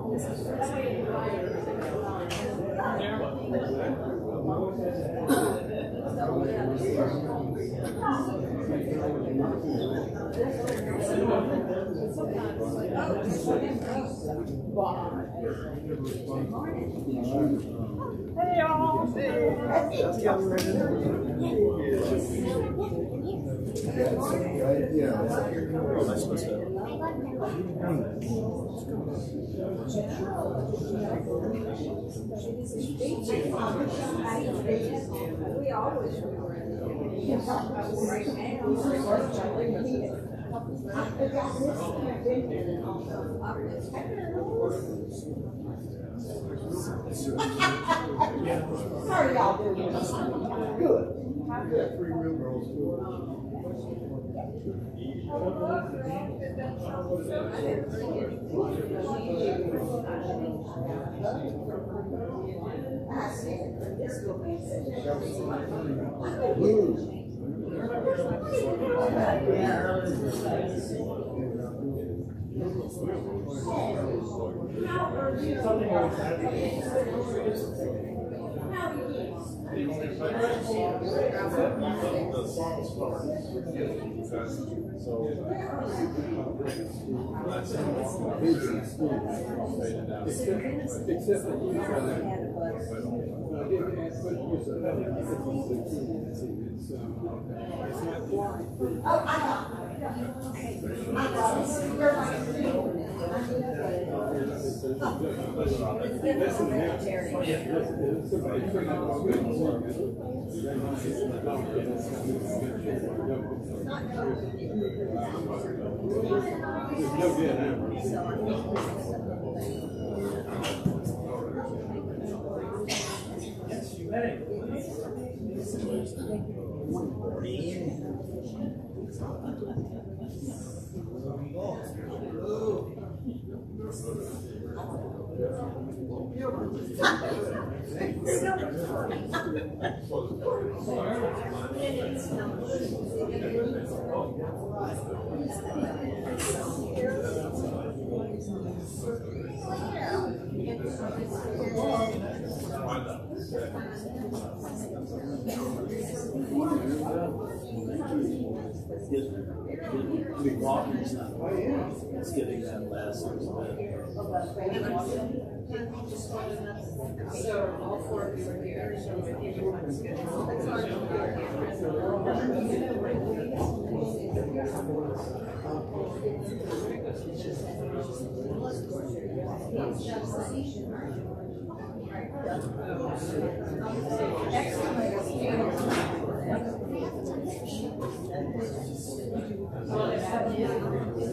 Hey, y'all. We always How are y'all doing? Good. Good. Three real girls. It's getting that last bit. So all four of you are here. So everyone's good.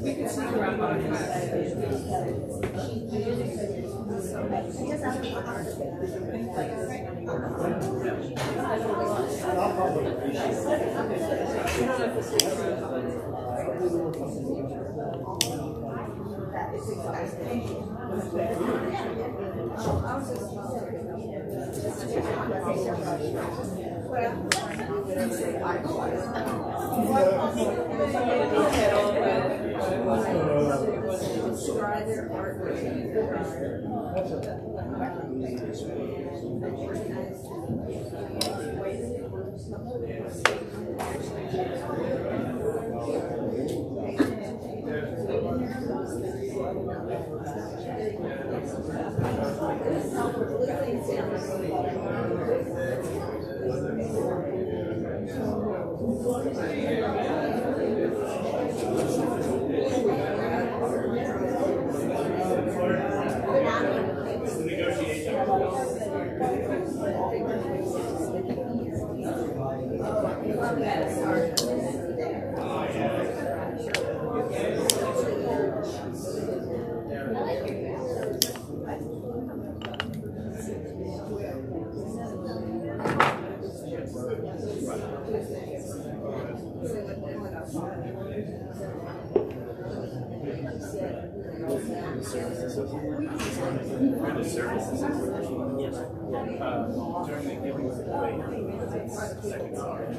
We can sneak around on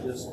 Just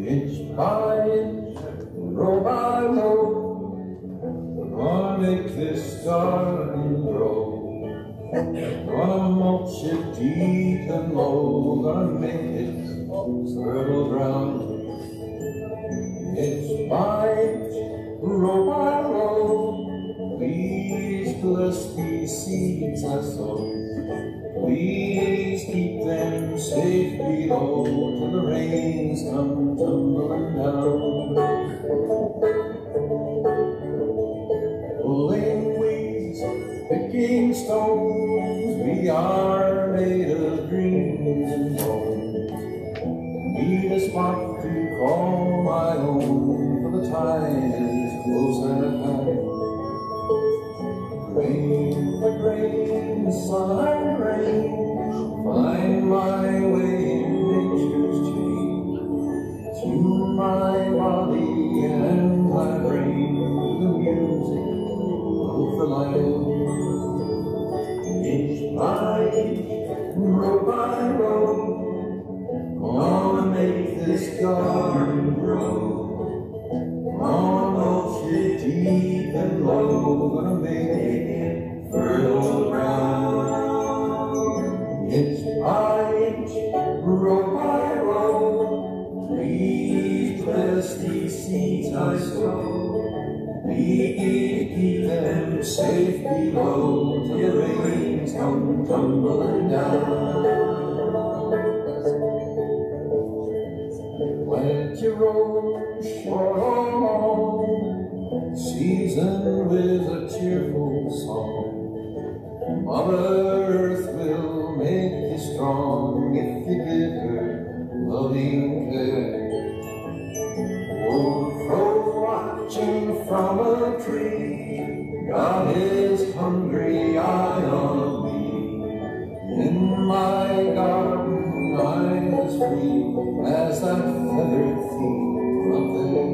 Inch by inch, row by row, gonna make this garden grow. Gonna mulch it deep and low, gonna make it fertile ground. Inch by inch, row by row, please bless these seeds I sow. Please keep them safe below till the rains come tumbling down. Pulling weeds, picking stones, we are made of dreams and bones. Need a spot to call my own, for the tide is close at hand. Rain for grain, sun and rain, find my way in nature's chain. Tune my body and my brain to the music of the land. Inch by inch, row by row, gonna make this garden grow. Gonna mulch it deep and low, gonna make it fertile ground. Inch by inch, row by row, please bless these seeds I sow. Please keep them safe below till the rains come tumbling down. Plant your row short or long, seasoned with a cheerful song. Mother Earth will make you strong if you give her loving care. Old crow watching from a tree, got his hungry eye on me. In my garden I'm as free as that feathered thief up there.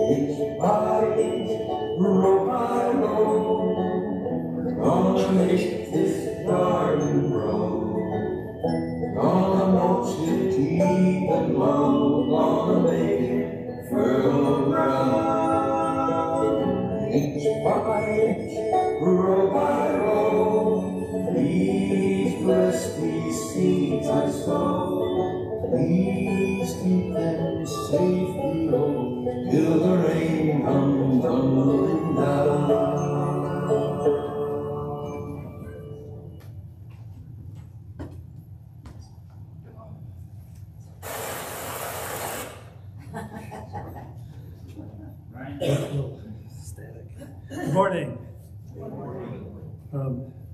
Inch by inch, row by row, each bite, row by row. Please bless these seeds I sow. Please keep them safe below till the rain comes tumbling down. Static. Good morning.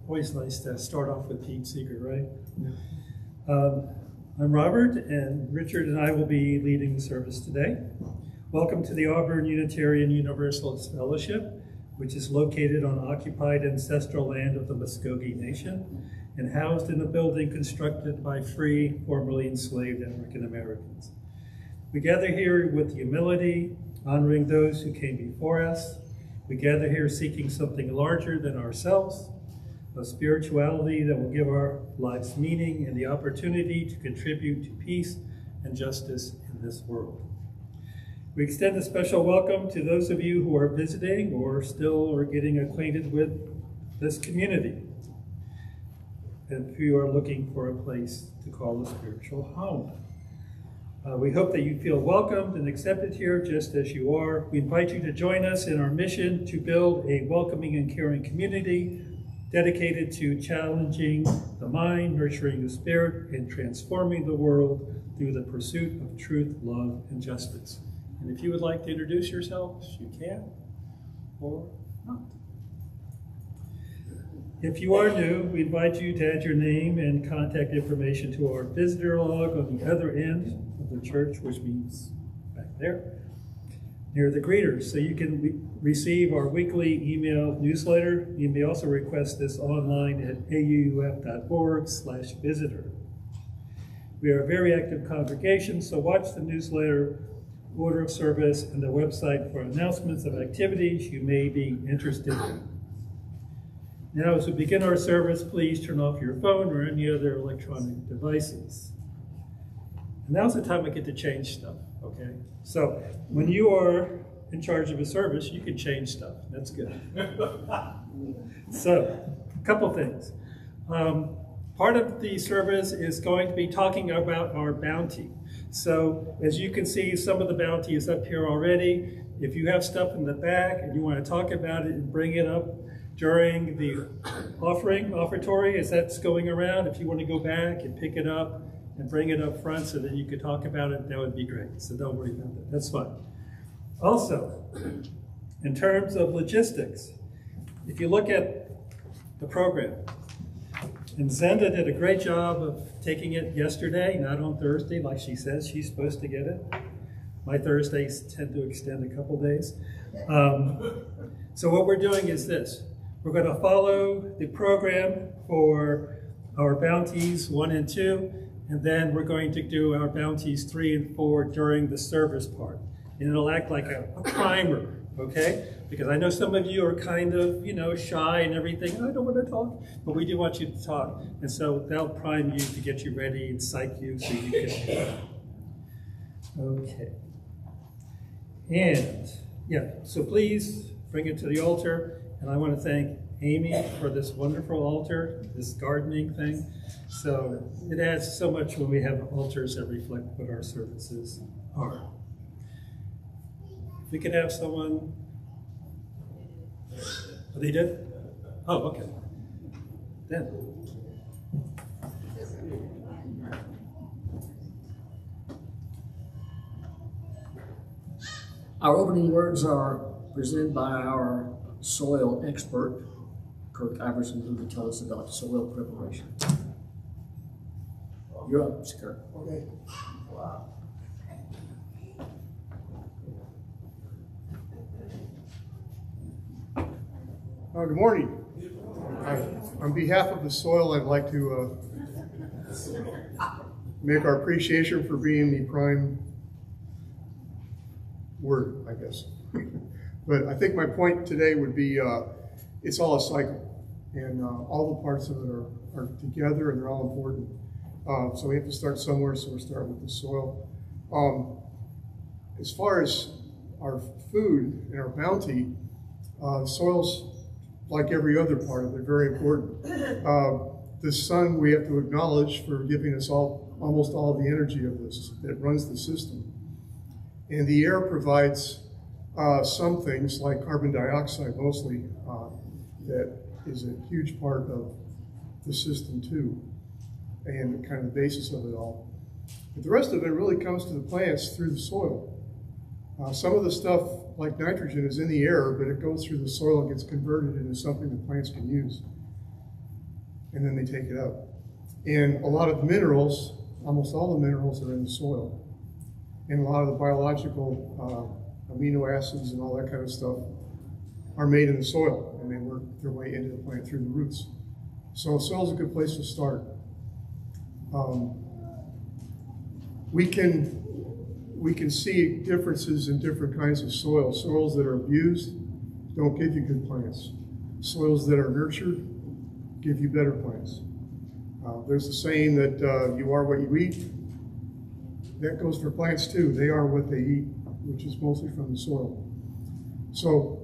Always nice to start off with Pete Seeger, right? I'm Robert, and Richard and I will be leading the service today. Welcome to the Auburn Unitarian Universalist Fellowship, which is located on occupied ancestral land of the Muskogee Nation and housed in a building constructed by free, formerly enslaved African Americans. We gather here with humility, honoring those who came before us. We gather here seeking something larger than ourselves, a spirituality that will give our lives meaning and the opportunity to contribute to peace and justice in this world. We extend a special welcome to those of you who are visiting or still are getting acquainted with this community. And if you are looking for a place to call a spiritual home. We hope that you feel welcomed and accepted here just as you are. We invite you to join us in our mission to build a welcoming and caring community dedicated to challenging the mind, nurturing the spirit, and transforming the world through the pursuit of truth, love, and justice. And if you would like to introduce yourselves, you can, or not. If you are new, we invite you to add your name and contact information to our visitor log on the other end of the church, which means back there, near the greeters, so you can receive our weekly email newsletter. You may also request this online at auuf.org/visitor. We are a very active congregation, so watch the newsletter, order of service, and the website for announcements of activities you may be interested in. Now, as we begin our service, please turn off your phone or any other electronic devices. And now's the time I get to change stuff, okay? So when you are in charge of a service, you can change stuff. That's good. So, a couple things. Part of the service is going to be talking about our bounty. So as you can see, some of the bounty is up here already. If you have stuff in the back and you want to talk about it and bring it up during the offertory as that's going around, if you want to go back and pick it up and bring it up front so that you could talk about it, that would be great. So don't worry about that, that's fine. Also, in terms of logistics, if you look at the program, and Zenda did a great job of taking it yesterday, not on Thursday, like she says she's supposed to get it. My Thursdays tend to extend a couple days. So what we're doing is this. We're going to follow the program for our bounties 1 and 2, and then we're going to do our bounties 3 and 4 during the service part. And it'll act like a primer, okay? Because I know some of you are kind of, shy and everything. I don't want to talk, but we do want you to talk. And so that'll prime you to get you ready and psych you so you can. Okay. And yeah, so please bring it to the altar. And I want to thank Amy for this wonderful altar, this gardening thing. So it adds so much when we have altars that reflect what our services are. If we could have someone. Oh, they did? Oh, okay. Then. Our opening words are presented by our soil expert, Kirk Iverson, who will tell us about soil preparation. You're up, Kirk. Okay. Wow. Good morning. On behalf of the soil, I'd like to make our appreciation for being the prime word, I guess. But I think my point today would be it's all a cycle, and all the parts of it are together, and they're all important. So we have to start somewhere, so we'll start with the soil. As far as our food and our bounty, Soils, like every other part of it, very important. The sun, we have to acknowledge for giving us almost all of the energy of this that runs the system. And the air provides some things like carbon dioxide mostly, that is a huge part of the system too, and kind of the basis of it all. But the rest of it really comes to the plants through the soil. Some of the stuff, like nitrogen, is in the air, but it goes through the soil and gets converted into something that plants can use. And then they take it up. And a lot of the minerals, almost all the minerals are in the soil. And a lot of the biological amino acids and all that kind of stuff are made in the soil, and they work their way into the plant through the roots. So soil is a good place to start. We can see differences in different kinds of soil. Soils that are abused don't give you good plants. Soils that are nurtured give you better plants. There's a saying that you are what you eat. That goes for plants too. They are what they eat, which is mostly from the soil. So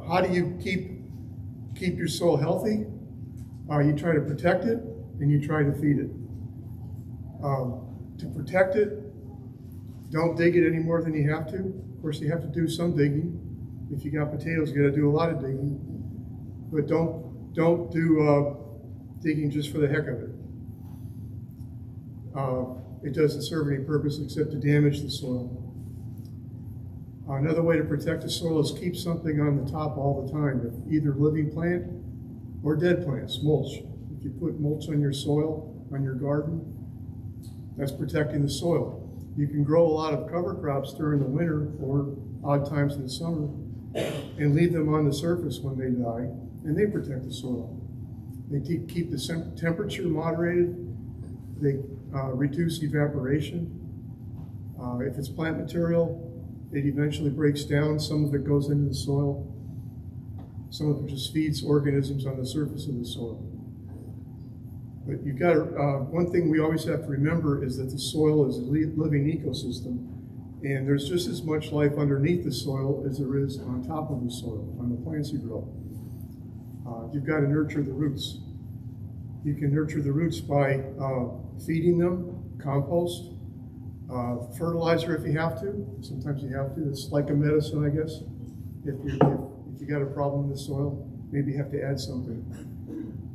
how do you keep your soil healthy? You try to protect it, and you try to feed it. To protect it, don't dig it any more than you have to. Of course, you have to do some digging. If you got potatoes, you got to do a lot of digging. But don't do digging just for the heck of it. It doesn't serve any purpose except to damage the soil. Another way to protect the soil is keep something on the top all the time, either living plant or dead plants, mulch. If you put mulch on your soil, on your garden, that's protecting the soil. You can grow a lot of cover crops during the winter or odd times in the summer and leave them on the surface when they die, and they protect the soil. They keep the temperature moderated. They reduce evaporation. If it's plant material, it eventually breaks down. Some of it goes into the soil. Some of it just feeds organisms on the surface of the soil. But you've got to, one thing we always have to remember is that the soil is a living ecosystem, and there's just as much life underneath the soil as there is on top of the soil, on the plants you grow. You've got to nurture the roots. You can nurture the roots by feeding them, compost, fertilizer if you have to. Sometimes you have to. It's like a medicine, I guess. If you got a problem in the soil, maybe you have to add something.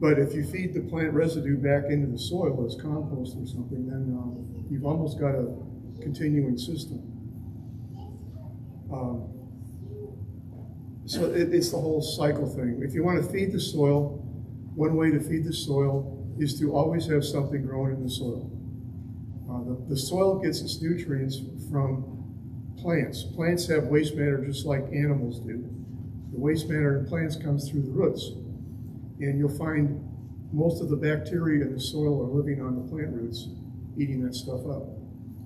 But if you feed the plant residue back into the soil as compost or something, then you've almost got a continuing system. So it's the whole cycle thing. If you want to feed the soil, one way to feed the soil is to always have something growing in the soil. The soil gets its nutrients from plants. Plants have waste matter just like animals do. The waste matter in plants comes through the roots. And you'll find most of the bacteria in the soil are living on the plant roots, eating that stuff up.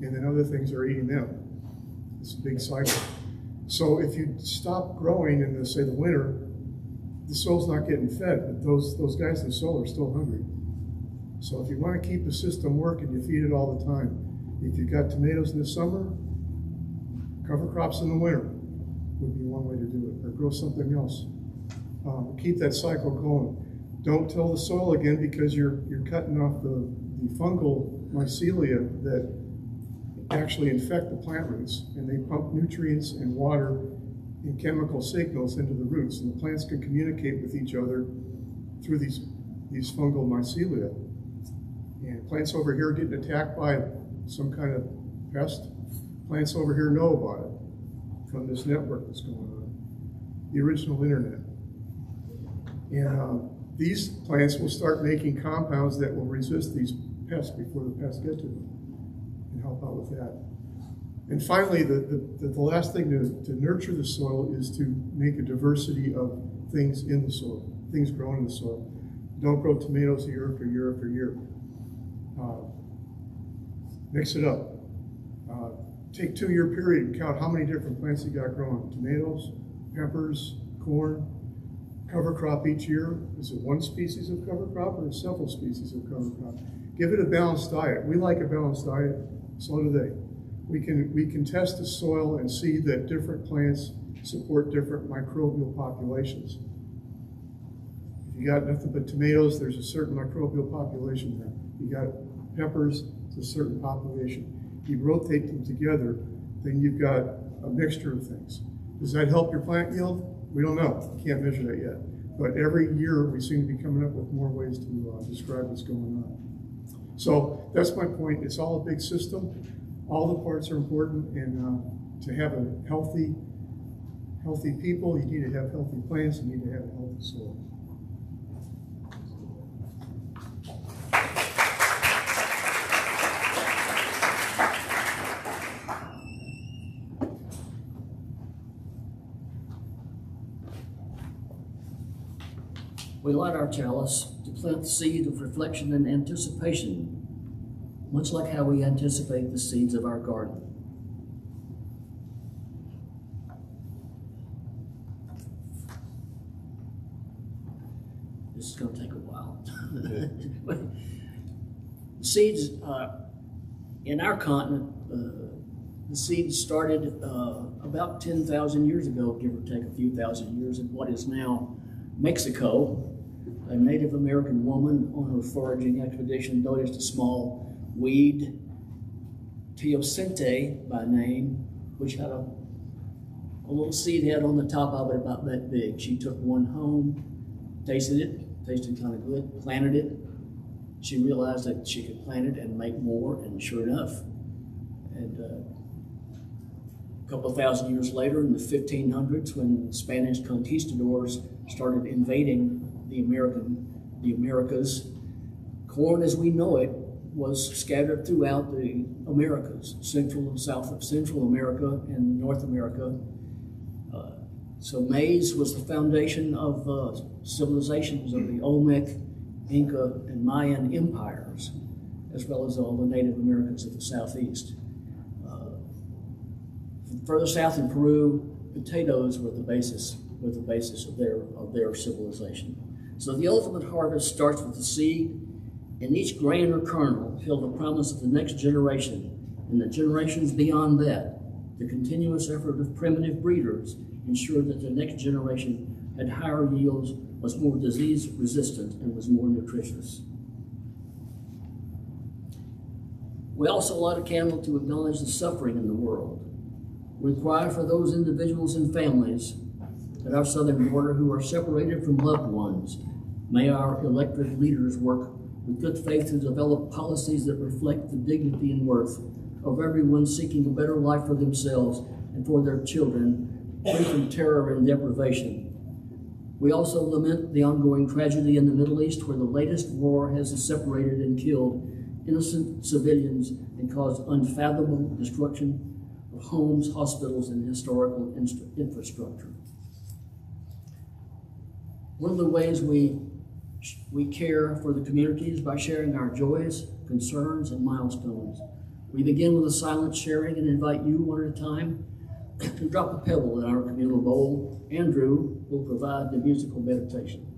And then other things are eating them. It's a big cycle. So if you stop growing in, say, the winter, the soil's not getting fed, but those guys in the soil are still hungry. So if you want to keep the system working, you feed it all the time. If you've got tomatoes in the summer, cover crops in the winter would be one way to do it, or grow something else. Keep that cycle going. Don't till the soil again, because you're cutting off the fungal mycelia that actually infect the plant roots, and they pump nutrients and water and chemical signals into the roots, and the plants can communicate with each other through these fungal mycelia. And plants over here getting attacked by some kind of pest, plants over here know about it from this network that's going on, the original internet. And these plants will start making compounds that will resist these pests before the pests get to them and help out with that. And finally, the last thing to nurture the soil is to make a diversity of things in the soil, things growing in the soil. Don't grow tomatoes year after year after year. Mix it up. Take a 2-year period and count how many different plants you got growing. Tomatoes, peppers, corn. Cover crop each year. Is it one species of cover crop or several species of cover crop? Give it a balanced diet. We like a balanced diet, so do they. We can test the soil and see that different plants support different microbial populations. If you got nothing but tomatoes, there's a certain microbial population there. You got peppers, it's a certain population. You rotate them together, then you've got a mixture of things. Does that help your plant yield? We don't know. We can't measure that yet. But every year we seem to be coming up with more ways to describe what's going on. So that's my point. It's all a big system. All the parts are important, and to have a healthy people, you need to have healthy plants, you need to have a healthy soil. We light our chalice to plant the seed of reflection and anticipation, much like how we anticipate the seeds of our garden. This is going to take a while. The seeds in our continent, the seeds started about 10,000 years ago, give or take a few thousand years, in what is now Mexico. A Native American woman on her foraging expedition noticed a small weed, teosinte by name, which had a little seed head on the top of it about that big. She took one home, tasted it, tasted kind of good, planted it. She realized that she could plant it and make more, and sure enough. And a couple of thousand years later, in the 1500s, when Spanish conquistadors started invading the Americas, corn as we know it was scattered throughout the Americas, Central and South of Central America and North America. So maize was the foundation of civilizations of the Olmec, Inca, and Mayan empires, as well as all the Native Americans of the Southeast. Further south in Peru, potatoes were the basis of their civilization. So the ultimate harvest starts with the seed, and each grain or kernel held the promise of the next generation, and the generations beyond that. The continuous effort of primitive breeders ensured that the next generation had higher yields, was more disease resistant, and was more nutritious. We also light a candle to acknowledge the suffering in the world. We cry for those individuals and families at our southern border who are separated from loved ones. May our elected leaders work with good faith to develop policies that reflect the dignity and worth of everyone seeking a better life for themselves and for their children, free from terror and deprivation. We also lament the ongoing tragedy in the Middle East, where the latest war has separated and killed innocent civilians and caused unfathomable destruction of homes, hospitals, and historical infrastructure. One of the ways we care for the community is by sharing our joys, concerns, and milestones. We begin with a silent sharing and invite you one at a time to drop a pebble in our communal bowl. Andrew will provide the musical meditation.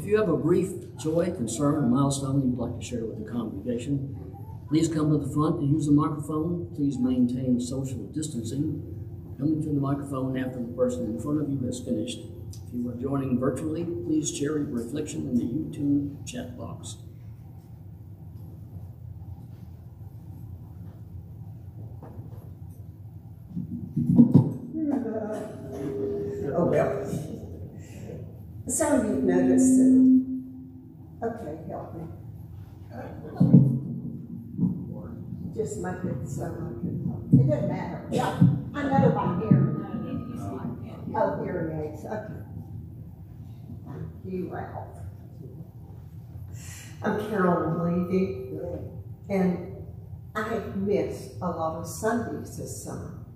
If you have a brief joy, concern, or milestone you'd like to share with the congregation, please come to the front and use the microphone. Please maintain social distancing. Coming to the microphone after the person in front of you has finished. If you are joining virtually, please share your reflection in the YouTube chat box. Oh, well. Some of you noticed that. Okay, help me. Just make it so it doesn't matter. Yeah, I know about hearing aids. Oh, hearing aids. Okay. You, Ralph. I'm Carolyn Levy, and I have missed a lot of Sundays this summer.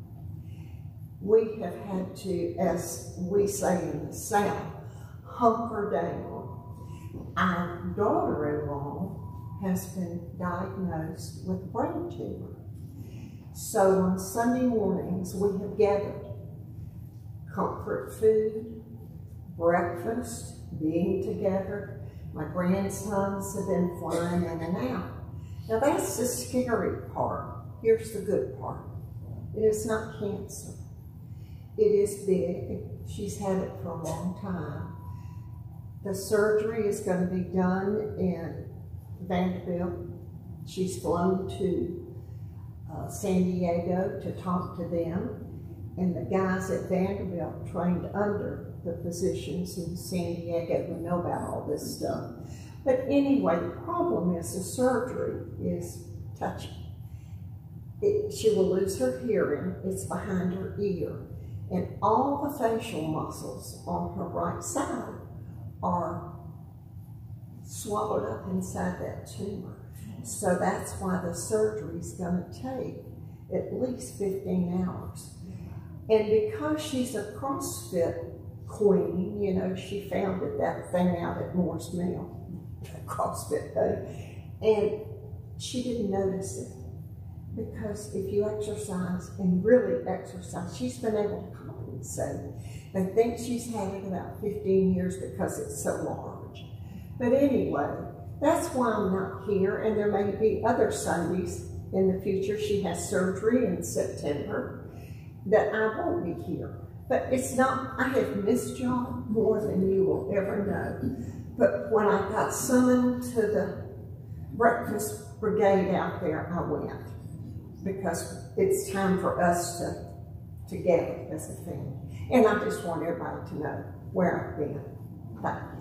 We have had to, as we say in the South, hunker down. Our daughter-in-law has been diagnosed with a brain tumor. So on Sunday mornings, we have gathered comfort food, breakfast, being together. My grandsons have been flying in and out. Now that's the scary part. Here's the good part. It is not cancer. It is big. She's had it for a long time. The surgery is going to be done in Vanderbilt. She's flown to San Diego to talk to them. And the guys at Vanderbilt trained under the physicians in San Diego who know about all this stuff. But anyway, the problem is the surgery is touchy. She will lose her hearing. It's behind her ear. And all the facial muscles on her right side are swallowed up inside that tumor. So that's why the surgery is going to take at least 15 hours. And because she's a CrossFit queen, you know, she founded that thing out at Moore's Mill, CrossFit thing, and she didn't notice it. Because if you exercise and really exercise, she's been able to compensate. They think she's had it about 15 years because it's so large. But anyway, that's why I'm not here, and there may be other Sundays in the future. She has surgery in September that I won't be here. But it's not, I have missed y'all more than you will ever know. But when I got summoned to the breakfast brigade out there, I went. Because it's time for us to gather as a family. And I just want everybody to know where I've been. Thank you.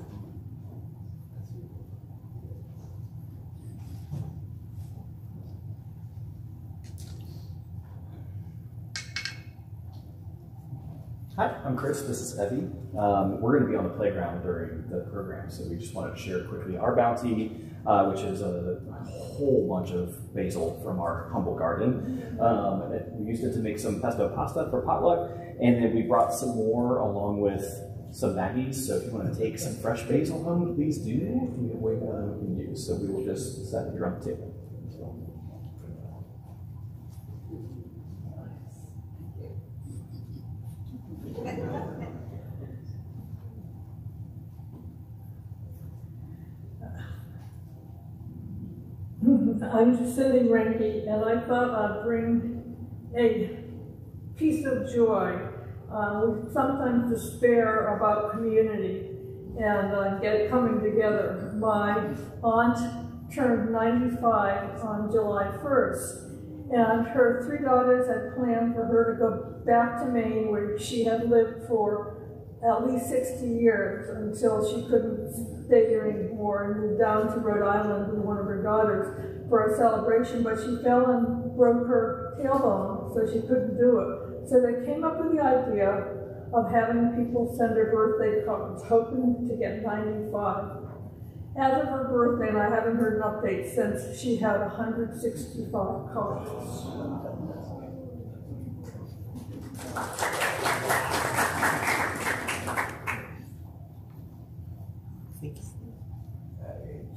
Hi, I'm Chris. This is Evie. We're going to be on the playground during the program, so we just wanted to share quickly our bounty, which is a whole bunch of basil from our humble garden. We used it to make some pesto pasta for potluck, and then we brought some more along with some Maggies. So if you want to take some fresh basil home, please do. We have way more than we can use, so we will just set it here on the table. I'm Cindy Renke, and I thought I'd bring a piece of joy. We sometimes despair about community and coming together. My aunt turned 95 on July 1st, and her three daughters had planned for her to go back to Maine, where she had lived for at least 60 years until she couldn't stay here anymore and moved down to Rhode Island with one of her daughters for a celebration, but she fell and broke her tailbone, so she couldn't do it. So they came up with the idea of having people send her birthday cards, hoping to get 95. As of her birthday, and I haven't heard an update since, she had 165 cards.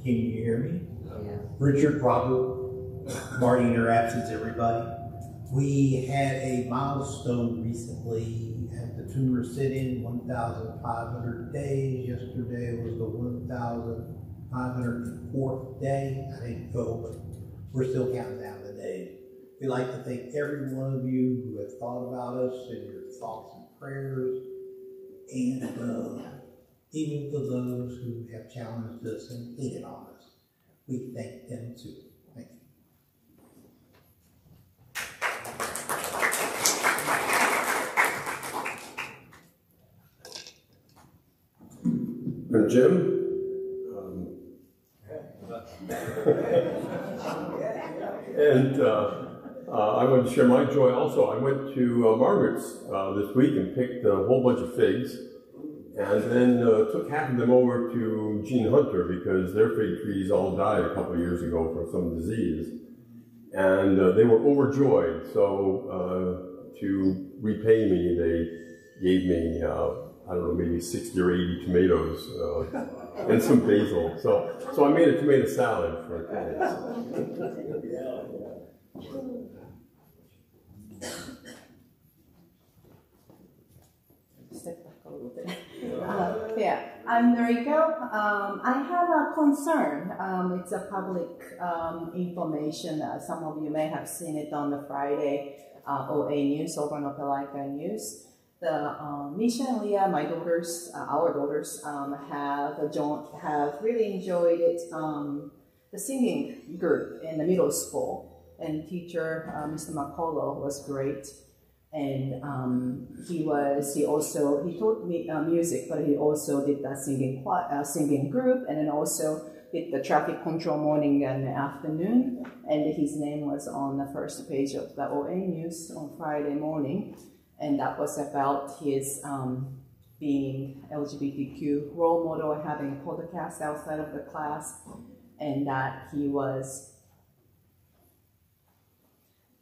Can you hear me? Yeah. Richard, Robert, Marty in your absence, everybody. We had a milestone recently at the tumor sit-in, 1,500 days. Yesterday was the 1,504th day. I didn't go, but we're still counting down the days. We'd like to thank every one of you who have thought about us and your thoughts and prayers, and even for those who have challenged us and hated on us. We thank them too. Thank you. And Jim? And I want to share my joy also. I went to Margaret's this week and picked a whole bunch of figs, and then took half of them over to Gene Hunter because their fig trees all died a couple of years ago from some disease. And they were overjoyed, so to repay me, they gave me, I don't know, maybe 60 or 80 tomatoes and some basil. So I made a tomato salad for kids. Step back a little bit. Yeah, I'm Noriko. I have a concern. It's a public information. Some of you may have seen it on the Friday OA News, Auburn Opelika News. The Misha and Leah, my daughters, our daughters, have really enjoyed it. The singing group in the middle school, and teacher Mr. McCullough was great. And he taught me music, but he also did the singing group, and then also did the traffic control morning and afternoon. And his name was on the first page of the OA News on Friday morning. And that was about his being LGBTQ role model, having a podcast outside of the class, and that he was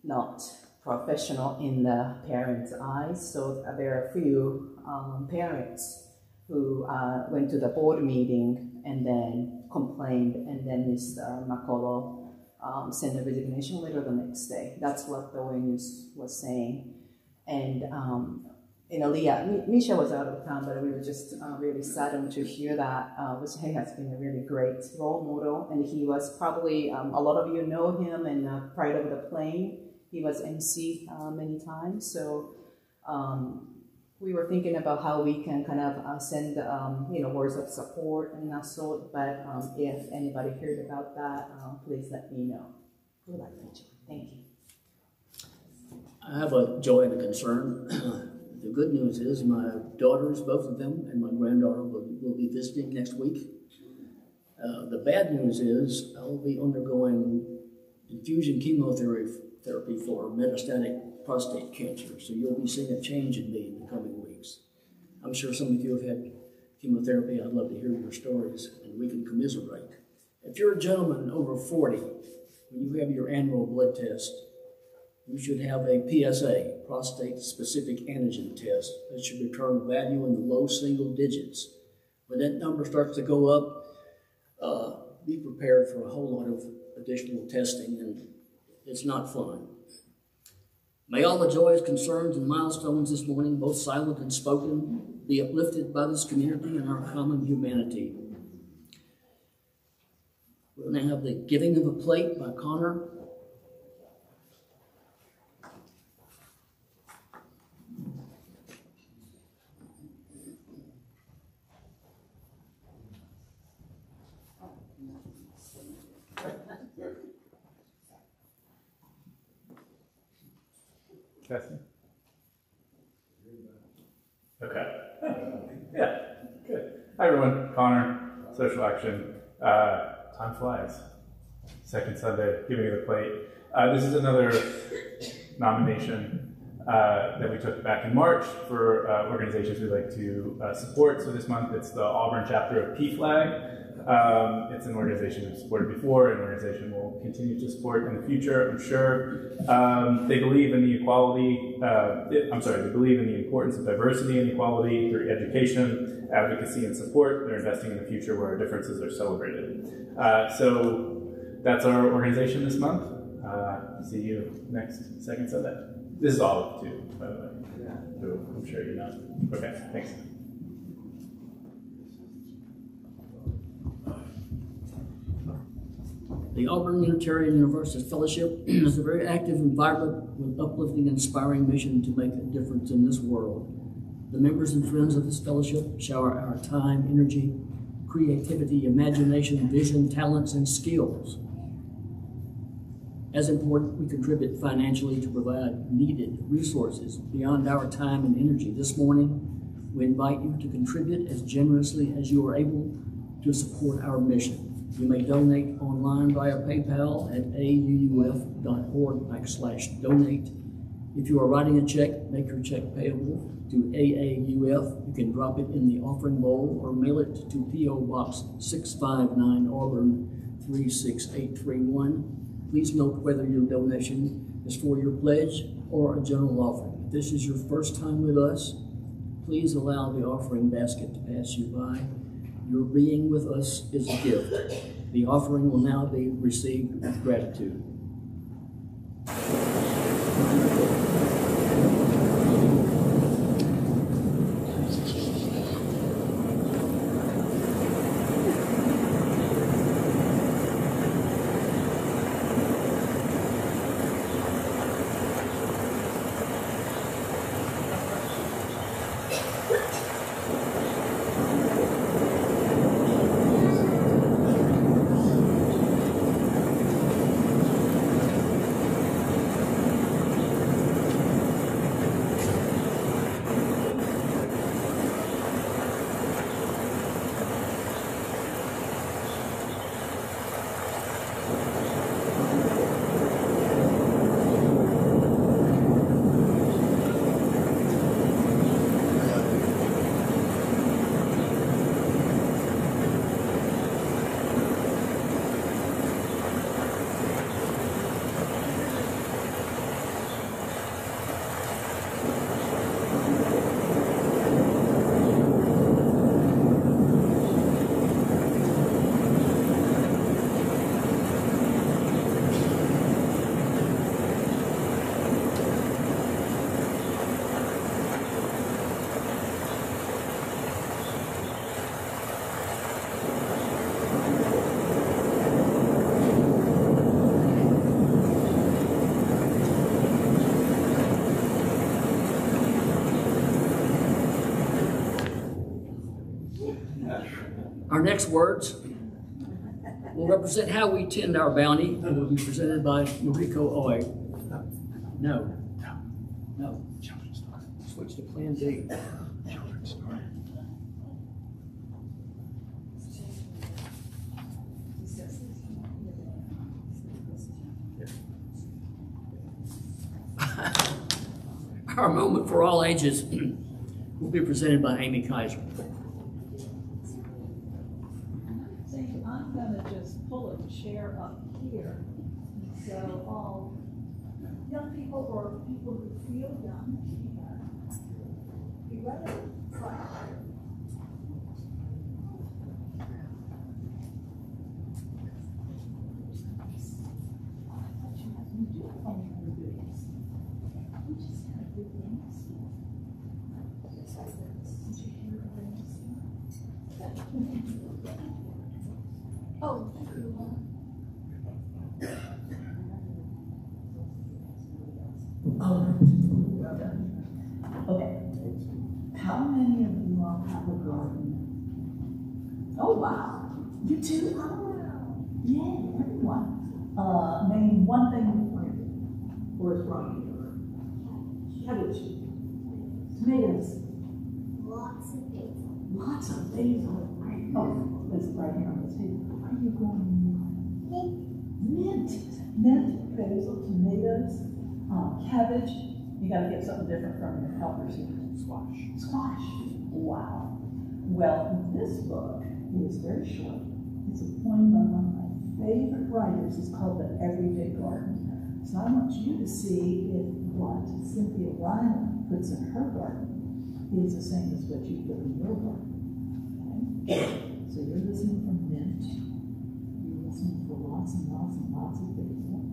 not professional in the parents' eyes. So there are a few parents who went to the board meeting and then complained, and then Mr. McCullough sent a resignation letter the next day. That's what the OA News was saying. And Misha was out of town, but we were just really saddened to hear that. He has been a really great role model, and he was probably, a lot of you know him in Pride of the Plane. He was MC many times, so we were thinking about how we can kind of send words of support and that sort. But if anybody heard about that, please let me know. We like you. Thank you. I have a joy and a concern. The good news is my daughters, both of them, and my granddaughter will be visiting next week. The bad news is I'll be undergoing infusion chemotherapy for metastatic prostate cancer, so you'll be seeing a change in me in the coming weeks. I'm sure some of you have had chemotherapy. I'd love to hear your stories, and we can commiserate. If you're a gentleman over 40, when you have your annual blood test, you should have a PSA, prostate-specific antigen test, that should return value in the low single digits. When that number starts to go up, be prepared for a whole lot of additional testing, and it's not fun. May all the joys, concerns, and milestones this morning, both silent and spoken, be uplifted by this community and our common humanity. We're going to have the giving of a plate by Connor. Testing. Okay. Yeah, good. Hi everyone, Connor, Social Action. Time flies. Second Sunday, giving of the plate. This is another nomination that we took back in March for organizations we'd like to support. So this month it's the Auburn chapter of PFLAG. It's an organization we've supported before, an organization we'll continue to support in the future, I'm sure. They believe in the they believe in the importance of diversity and equality through education, advocacy, and support. They're investing in the future where our differences are celebrated. So that's our organization this month. See you next second Sunday. This is Auburn too, by the way. Who I'm sure you know. Okay, thanks. The Auburn Unitarian Universalist Fellowship is a very active and vibrant with uplifting and inspiring mission to make a difference in this world. The members and friends of this fellowship shower our time, energy, creativity, imagination, vision, talents, and skills. As important, we contribute financially to provide needed resources beyond our time and energy. This morning, we invite you to contribute as generously as you are able to support our mission. You may donate online via PayPal at auuf.org/donate. If you are writing a check, make your check payable to AAUF. You can drop it in the offering bowl or mail it to P.O. Box 659 Auburn 36831. Please note whether your donation is for your pledge or a general offering. If this is your first time with us, please allow the offering basket to pass you by. Your being with us is a gift. The offering will now be received with gratitude. Our next words will represent how we tend our bounty and will be presented by Noriko Oy. No. Switch to Plan D. Our moment for all ages will be presented by Amy Kaiser. I'm going to just pull a chair up here. So all young people or people who feel young, be ready. Right. Oh, thank you. Okay. How many of you all have a garden? Oh, wow. You too? Oh, yay, everyone. Name one thing you planted. Or is wrong? Cabbage. Tomatoes. Lots of basil. Lots of basil. Oh, there's right here on this table. What are you growing in your garden? Mint. Mint, basil, tomatoes, cabbage. You got to get something different from your helpers here. Squash. Squash. Wow. Well, this book is very short. It's a poem by one of my favorite writers. It's called The Everyday Garden. So I want you to see if what Cynthia Ryan puts in her garden is the same as what you put in your garden. Okay? So you're listening for mint. You're listening for lots and lots and lots of basil.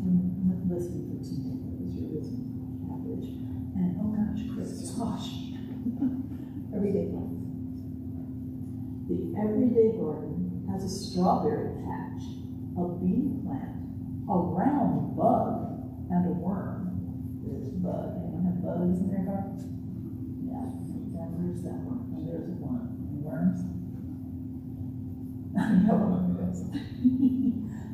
listening for tomatoes, you're listening for cabbage, and oh gosh, Chris, gosh, everyday plants. The everyday garden has a strawberry patch, a bee plant, a round bug, and a worm. There's a bug. Anyone have bugs in their garden? Yeah, there's that one. And there's a worm. And worms? No one goes.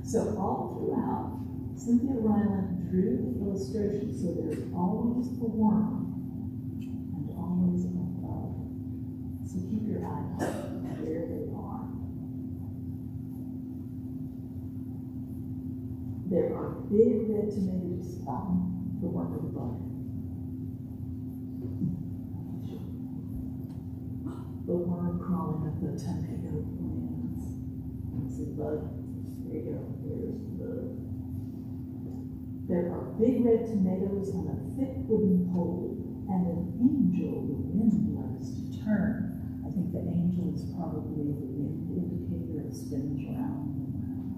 So all throughout, Cynthia Ryland drew the illustration so there's always a worm and always a bug. So keep your eye on where they are. There are big red tomatoes the worm or the bug. The worm crawling up the tomato plants. It's a bug. There you go. There's the bug. There are big red tomatoes on a thick wooden pole, and an angel the wind loves to turn. I think the angel is probably the wind indicator. It spins round and round.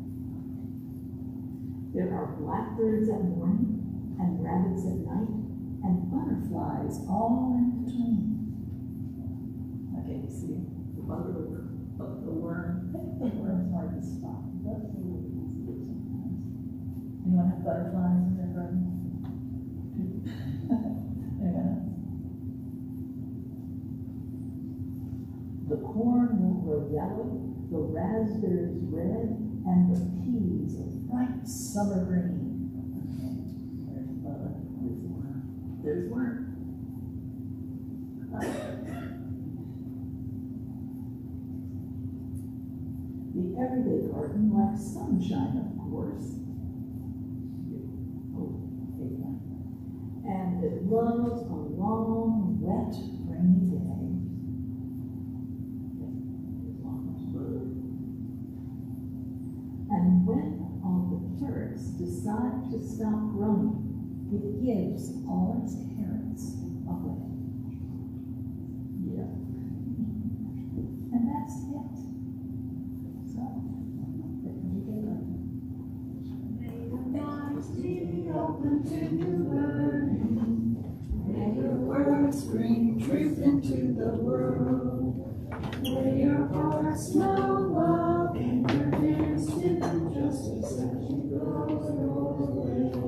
There are blackbirds at morning, and rabbits at night, and butterflies all in between. Okay, you see the bug or the worm. I think the worm's hard to spot. That's a little easier sometimes. Anyone have butterflies in their garden? Anyone else? The corn will grow yellow, the raspberries red, and the peas a bright summer green. Okay, there's bug, there's worm, there's worm. The everyday garden likes sunshine, of course. And it loves a long, wet, rainy day. And when all the carrots decide to stop growing, it gives all its carrots away. Yeah. And that's it. So, may your minds be open to new learning. May your words bring truth into the world. May your hearts know love and your hands do justice as you go your ways.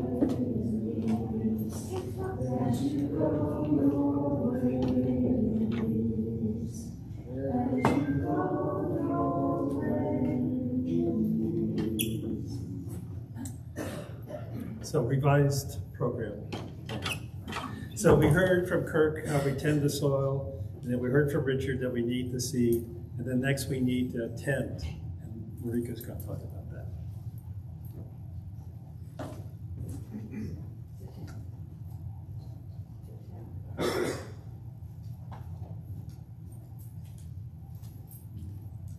As you go your ways. As you go your ways. So revised program. So we heard from Kirk how we tend the soil, and then we heard from Richard that we need the seed, and then next we need to tend. And Marika's going to talk about that.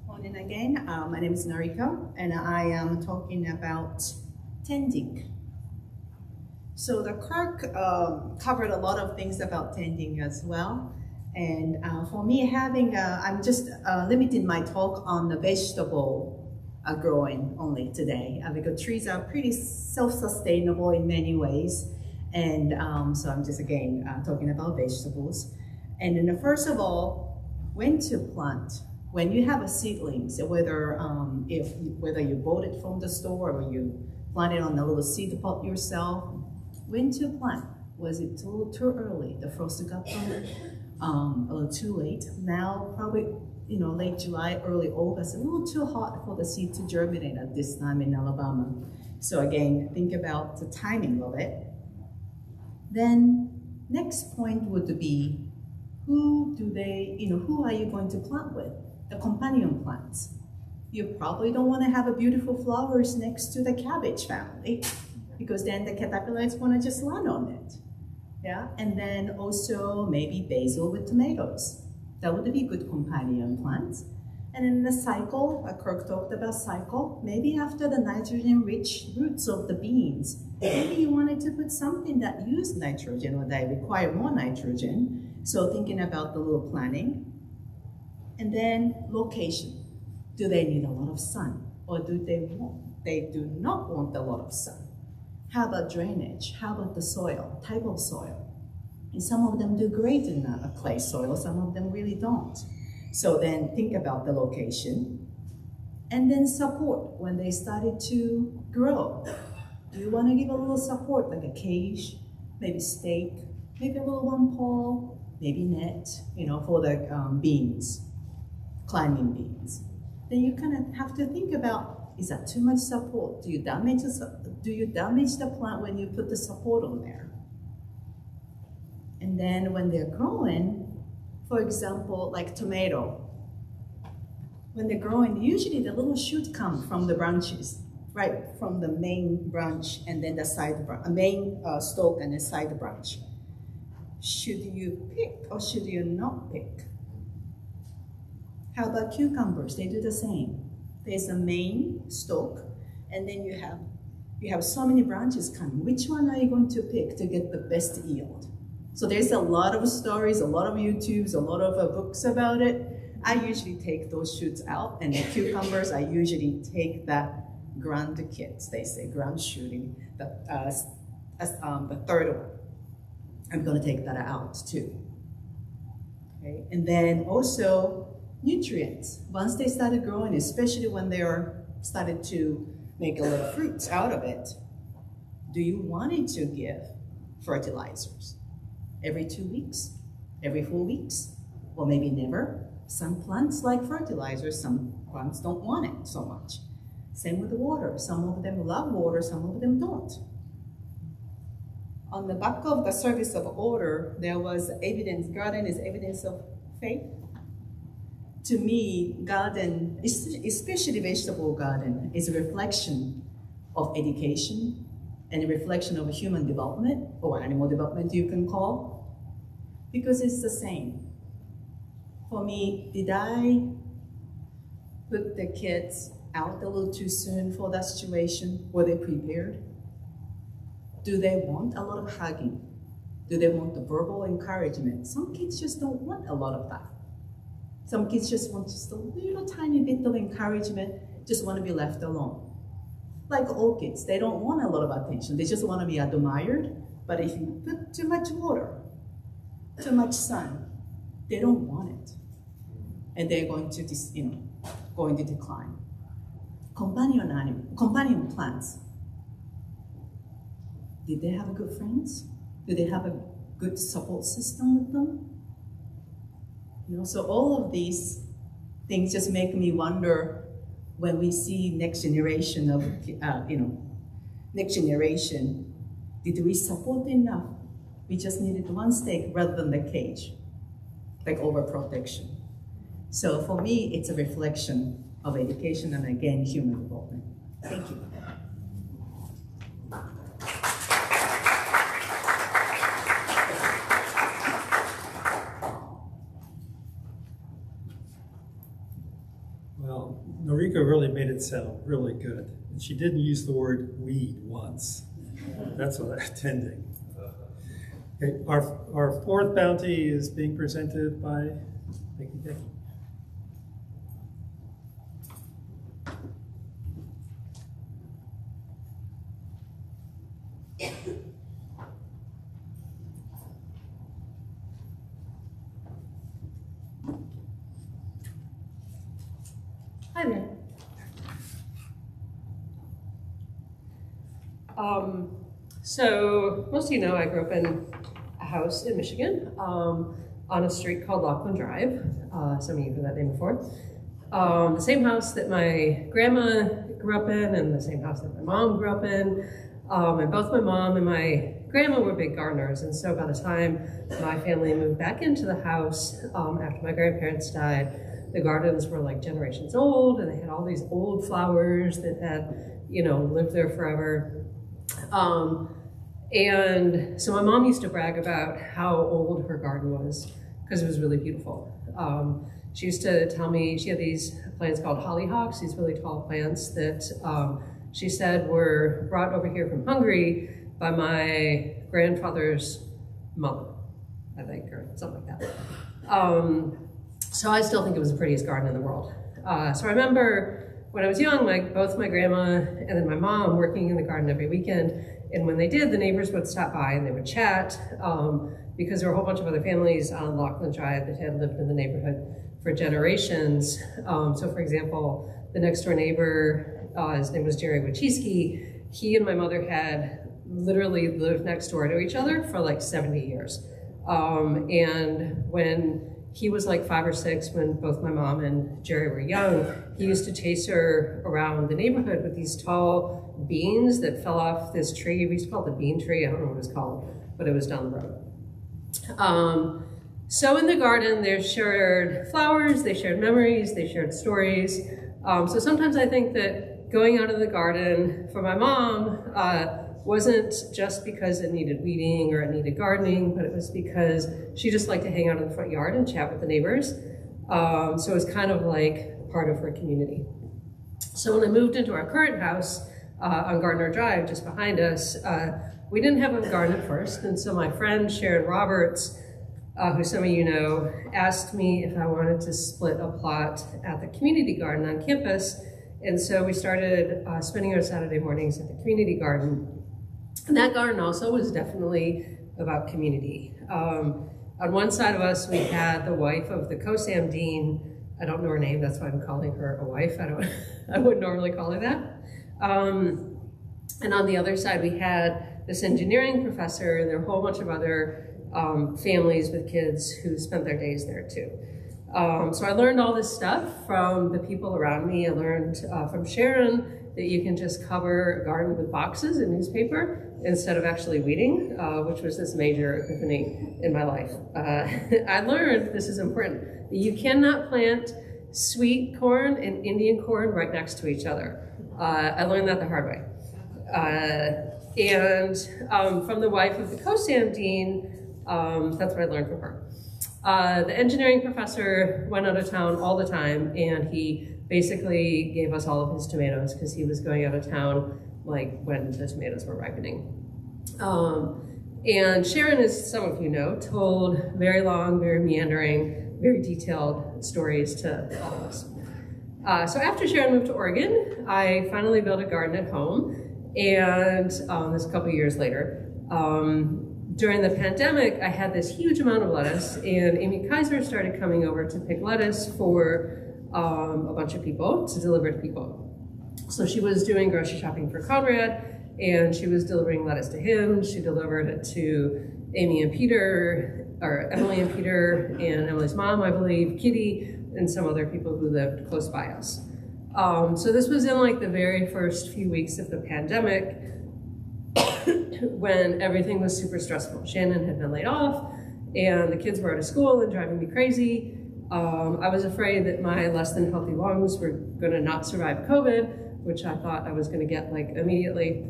Morning again. My name is Nariko, and I am talking about tending. So the Kirk covered a lot of things about tending as well. And for me, I'm just limiting my talk on the vegetable growing only today because trees are pretty self-sustainable in many ways. And so I'm just again talking about vegetables. And then first of all, when to plant. When you have a seedling, so whether you bought it from the store or you plant it on a little seed pot yourself, when to plant? Was it too early? The frost got a little too late. Now probably late July, early August, a little too hot for the seed to germinate at this time in Alabama. So again, think about the timing of it. Then next point would be who are you going to plant with? The companion plants. You probably don't want to have a beautiful flowers next to the cabbage family because then the caterpillars want to just land on it. Yeah, and then also maybe basil with tomatoes. That would be good companion plants. And in the cycle, Kirk talked about cycle, maybe after the nitrogen-rich roots of the beans, maybe you wanted to put something that used nitrogen or that require more nitrogen. So thinking about the little planting. And then location. Do they need a lot of sun or do they do not want a lot of sun? How about drainage? How about the soil, type of soil? And some of them do great in a clay soil, some of them really don't. So then think about the location and then support when they started to grow. Do you want to give a little support, like a cage, maybe stake, maybe a little one pole, maybe net, you know, for the beans, climbing beans. Then you kind of have to think about, is that too much support? Do you damage the plant when you put the support on there? And then when they're growing, for example, like tomato, when they're growing, usually the little shoot come from the branches, right from the main branch and then the side branch, main stalk and the side branch. Should you pick or should you not pick? How about cucumbers? They do the same. There's a main stalk, and then you have so many branches coming. Which one are you going to pick to get the best yield? So there's a lot of stories, a lot of YouTubes, a lot of books about it. I usually take those shoots out, and the cucumbers, I usually take that ground kits, they say, ground shooting, the third one. I'm gonna take that out too. Okay, and then also nutrients. Once they started growing, especially when they started to make a little fruits out of it, do you want to give fertilizers? Every 2 weeks, every 4 weeks, or maybe never. Some plants like fertilizers, some plants don't want it so much. Same with the water. Some of them love water, some of them don't. On the back of the service of order, there was evidence, garden is evidence of faith. To me, garden, especially vegetable garden, is a reflection of education and a reflection of human development, or animal development you can call, because it's the same. For me, did I put the kids out a little too soon for that situation? Were they prepared? Do they want a lot of hugging? Do they want the verbal encouragement? Some kids just don't want a lot of that. Some kids just want just a little tiny bit of encouragement, just want to be left alone. Like all kids, they don't want a lot of attention. They just want to be admired. But if you put too much water, too much sun, they don't want it. And they're going to, going to decline. Companion plants. Did they have good friends? Did they have a good support system with them? So all of these things just make me wonder when we see next generation of, next generation, did we support enough? We just needed one stake rather than the cage, like overprotection. So for me, it's a reflection of education and again, human development. Thank you. Well, Noriko really made it sound really good. And she didn't use the word weed once. That's what I'm attending. Okay, our fourth bounty is being presented by Becky. Hi there. So most of you know I grew up in a house in Michigan on a street called Laughlin Drive. Some of you heard that name before. The same house that my grandma grew up in and the same house that my mom grew up in. And both my mom and my grandma were big gardeners. And so by the time my family moved back into the house after my grandparents died, the gardens were like generations old and they had all these old flowers that had, lived there forever. And so my mom used to brag about how old her garden was because it was really beautiful. She used to tell me she had these plants called hollyhocks, these really tall plants that she said were brought over here from Hungary by my grandfather's mother, I think, or something like that. So I still think it was the prettiest garden in the world. So I remember when I was young, both my grandma and then my mom working in the garden every weekend, And when they did, the neighbors would stop by and they would chat because there were a whole bunch of other families on Laughlin Drive that had lived in the neighborhood for generations. So for example, the next door neighbor, his name was Jerry Wachowski. He and my mother had literally lived next door to each other for like 70 years. And when he was like 5 or 6, when both my mom and Jerry were young, he used to chase her around the neighborhood with these tall beans that fell off this tree. We used to call it the bean tree. I don't know what it was called, but it was down the road. So in the garden, they shared flowers, they shared memories, they shared stories. So sometimes I think that going out in the garden for my mom wasn't just because it needed weeding or it needed gardening, but it was because she just liked to hang out in the front yard and chat with the neighbors. So it was kind of like part of her community. So when I moved into our current house on Gardner Drive, just behind us, we didn't have a garden at first. And so my friend Sharon Roberts, who some of you know, asked me if I wanted to split a plot at the community garden on campus. And so we started spending our Saturday mornings at the community garden. And that garden also was definitely about community. On one side of us, we had the wife of the COSAM dean. I don't know her name, that's why I'm calling her a wife. I wouldn't normally call her that. And on the other side, we had this engineering professor, and there were a whole bunch of other families with kids who spent their days there too. So I learned all this stuff from the people around me. I learned from Sharon that you can just cover a garden with boxes and newspaper instead of actually weeding, which was this major epiphany in my life. I learned, this is important, that you cannot plant sweet corn and Indian corn right next to each other. I learned that the hard way. And from the wife of the COSAM dean, that's what I learned from her. The engineering professor went out of town all the time, and he basically gave us all of his tomatoes because he was going out of town like when the tomatoes were ripening. And Sharon, as some of you know, told very long, very meandering, very detailed stories to all of us. So after Sharon moved to Oregon, I finally built a garden at home, and this was a couple years later. During the pandemic, I had this huge amount of lettuce, and Amy Kaiser started coming over to pick lettuce for a bunch of people, to deliver to people. So she was doing grocery shopping for Conrad, and she was delivering lettuce to him. She delivered it to Amy and Peter, or Emily and Peter, and Emily's mom, I believe, Kitty, and some other people who lived close by us. So this was in like the very first few weeks of the pandemic, when everything was super stressful. Shannon had been laid off, and the kids were out of school and driving me crazy. I was afraid that my less than healthy lungs were gonna not survive COVID, which I thought I was gonna get like immediately.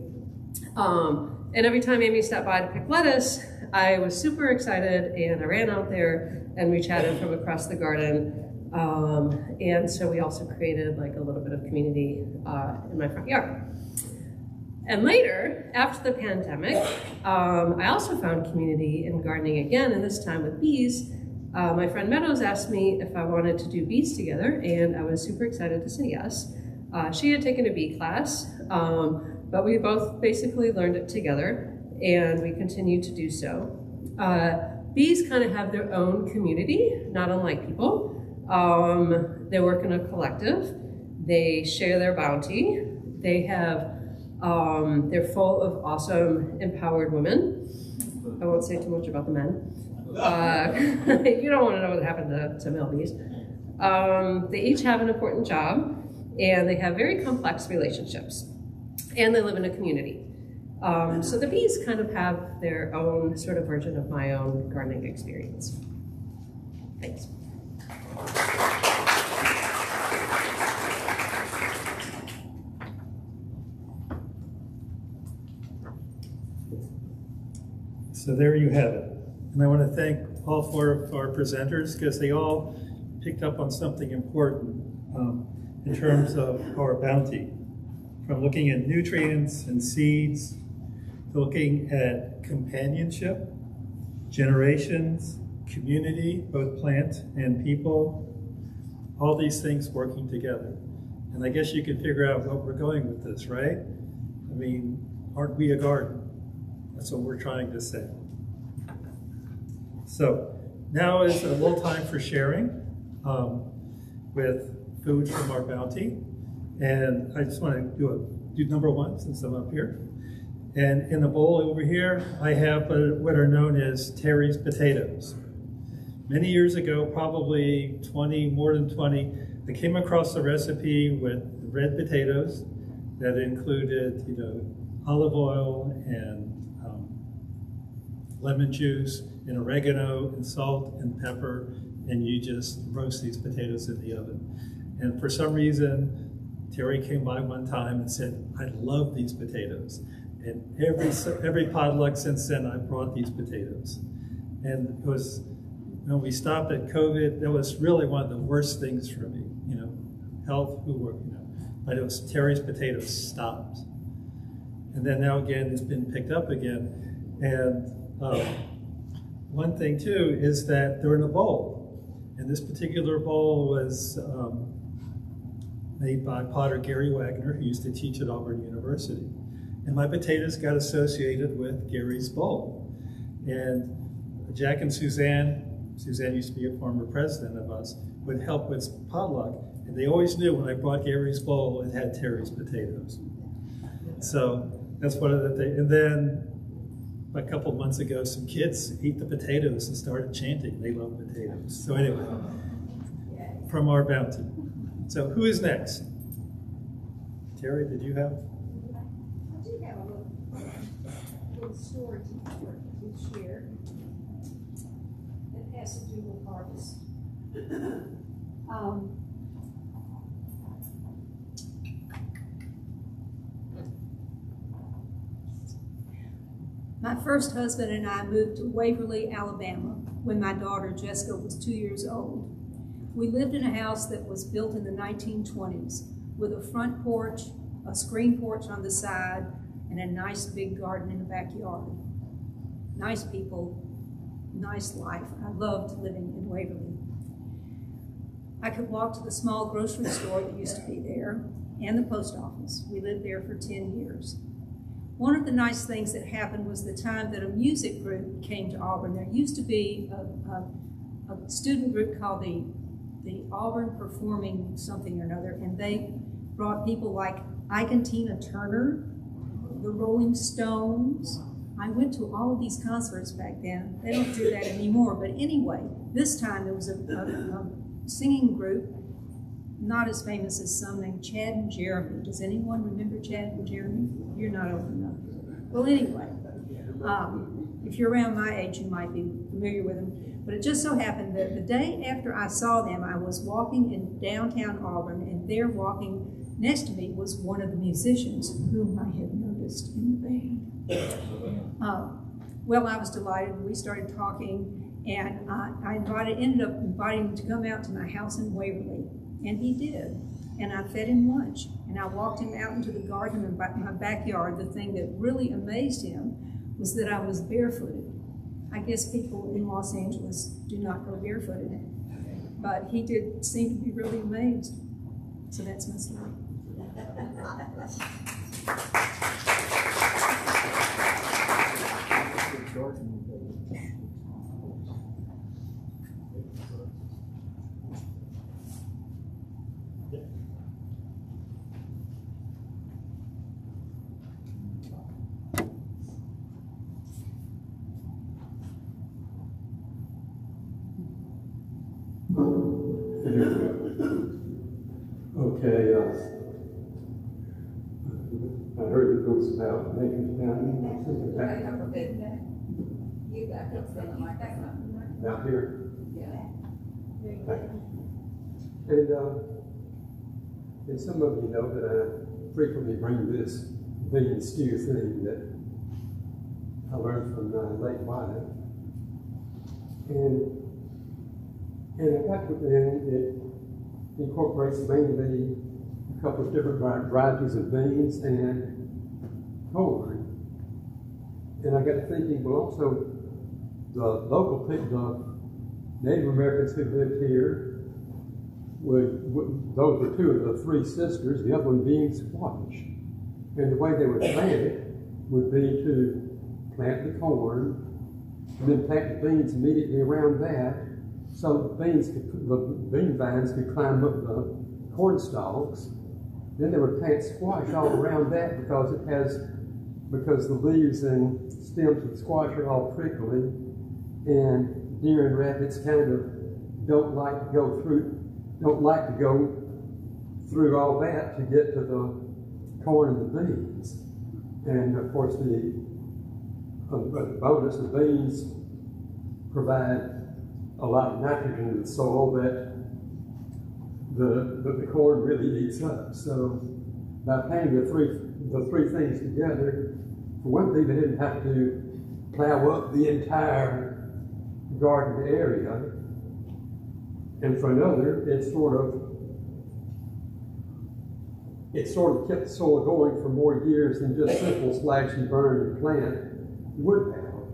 And every time Amy stopped by to pick lettuce, I was super excited, and I ran out there and we chatted from across the garden. And so we also created like a little bit of community in my front yard. And later, after the pandemic, I also found community in gardening again, and this time with bees. My friend Meadows asked me if I wanted to do bees together, and I was super excited to say yes. She had taken a bee class, but we both basically learned it together, and we continued to do so. Bees kind of have their own community, not unlike people. They work in a collective. They share their bounty. They have, they're full of awesome, empowered women. I won't say too much about the men. You don't want to know what happened to male bees. They each have an important job, and they have very complex relationships, and they live in a community. So the bees kind of have their own sort of version of my own gardening experience. Thanks. So there you have it. And I want to thank all 4 of our presenters because they all picked up on something important in terms of our bounty. From looking at nutrients and seeds, to looking at companionship, generations, community, both plant and people, all these things working together. And I guess you can figure out what we're going with this, right? I mean, aren't we a garden? That's what we're trying to say. So now is a little time for sharing with food from our bounty. And I just want to do number one since I'm up here. And in the bowl over here, I have what are known as Terry's potatoes. Many years ago, probably more than 20, I came across a recipe with red potatoes that included, olive oil and lemon juice and oregano and salt and pepper, and you just roast these potatoes in the oven. And for some reason, Terry came by one time and said, I love these potatoes. And every potluck since then, I brought these potatoes. And it was, when we stopped at COVID, that was really one of the worst things for me, health, but it was Terry's potatoes stopped. And then now again, it's been picked up again. And one thing too is that they're in a bowl. And this particular bowl was made by Potter Gary Wagner, who used to teach at Auburn University. And my potatoes got associated with Gary's bowl. And Jack and Suzanne used to be a former president of us, would help with potluck. And they always knew when I brought Gary's bowl, it had Terry's potatoes. So that's one of the things. And then a couple of months ago, some kids ate the potatoes and started chanting. They love potatoes. So anyway, from our bounty. So who is next? Terry, did you have? I do have a little story to share that has to do with harvest. My first husband and I moved to Waverly, Alabama when my daughter Jessica was 2 years old. We lived in a house that was built in the 1920s with a front porch, a screen porch on the side, and a nice big garden in the backyard. Nice people, nice life. I loved living in Waverly. I could walk to the small grocery store that used to be there and the post office. We lived there for 10 years. One of the nice things that happened was the time that a music group came to Auburn. There used to be a student group called the Auburn Performing something or another, and they brought people like Ike and Tina Turner, the Rolling Stones. I went to all of these concerts back then. They don't do that anymore, but anyway, this time there was a singing group, not as famous as some, named Chad and Jeremy. Does anyone remember Chad and Jeremy? You're not old enough. Well, anyway, if you're around my age, you might be familiar with them. But it just so happened that the day after I saw them, I was walking in downtown Auburn, and there walking next to me was one of the musicians whom I had noticed in the band. Well, I was delighted. We started talking, and I ended up inviting him to come out to my house in Waverly, and he did. And I fed him lunch, and I walked him out into the garden in my backyard. The thing that really amazed him was that I was barefooted. I guess people in Los Angeles do not go barefooted, but he did seem to be really amazed. So that's my story. Okay, I heard it goes about making out here. And some of you know that I frequently bring this vegan stew thing that I learned from my late wife. And I got to it incorporates mainly a couple of different varieties of beans and corn. And I got to thinking, well, also the local people, the Native Americans who lived here, those were two of the three sisters, the other one being squash. And the way they would plant it would be to plant the corn, and then plant the beans immediately around that, so the bean vines could climb up the corn stalks. Then they would plant squash all around that because the leaves and stems of squash are all prickly, and deer and rabbits kind of don't like to go through all that to get to the corn and the beans. And of course, the bonus, the beans provide a lot of nitrogen in the soil that the corn really eats up. So by planting the three things together, for one thing, they didn't have to plow up the entire garden area, and for another, it sort of kept the soil going for more years than just simple slash and burn and plant would have.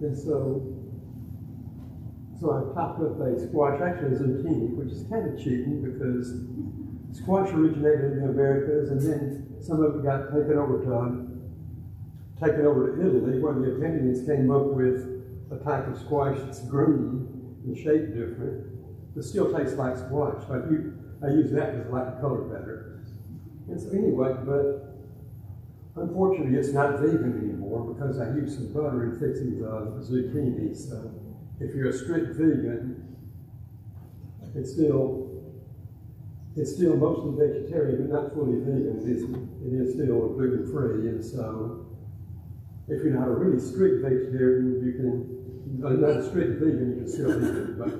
And so I popped up a squash, actually a zucchini, which is kind of cheating because squash originated in the Americas, and then some of it got taken over to Italy, where the Italians came up with a type of squash that's green and shaped different, but still tastes like squash. So I use that because I like the color better. And so anyway, but unfortunately it's not vegan anymore because I use some butter in fixing the zucchini. So if you're a strict vegan, it's still mostly vegetarian, but not fully vegan. It is still gluten-free, and so if you're not a really strict vegetarian, you can, not a strict vegan, you can still eat it. But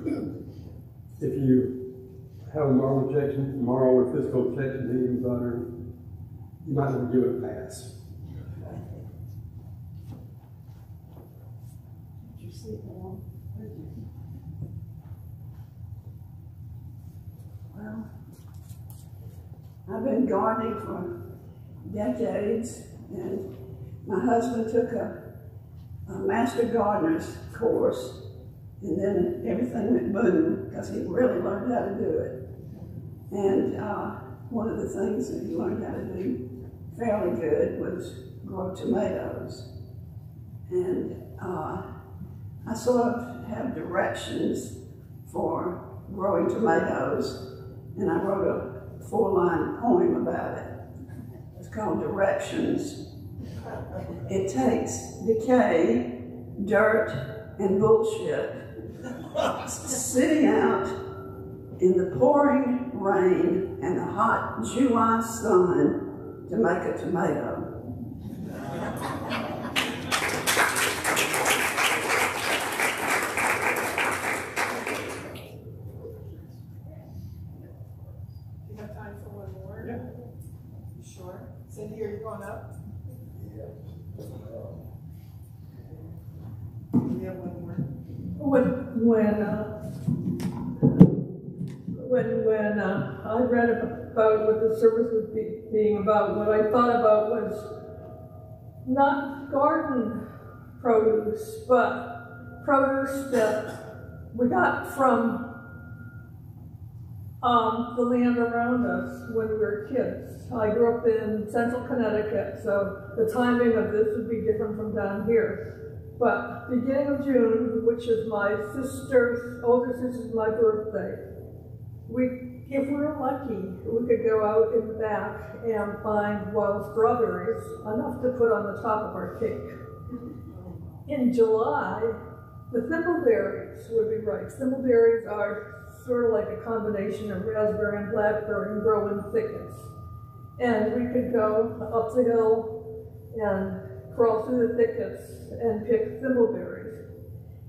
if you have a moral or physical objection to eating butter, you might want to give it a pass. Did you see it all? Well, I've been gardening for decades, and my husband took a master gardener's course, and then everything went boom because he really learned how to do it. And one of the things that he learned how to do fairly good was grow tomatoes. And I sort of have directions for growing tomatoes, and I wrote a 4-line poem about it. It's called Directions. It takes decay, dirt, and bullshit sitting out in the pouring rain and the hot July sun to make a tomato. You have time for one more? Yeah. You sure? Cindy, are you going up? Yeah. We have one more. When I read about what the service was being about, what I thought about was not garden produce, but produce that we got from the land around us when we were kids. I grew up in central Connecticut, so the timing of this would be different from down here. But beginning of June, which is my older sister's my birthday, if we were lucky, we could go out in the back and find wild strawberries, enough to put on the top of our cake. In July, the thimbleberries would be ripe. Thimbleberries are sort of like a combination of raspberry and blackberry and grow in thickets. And we could go up the hill and crawl through the thickets and pick thimbleberries.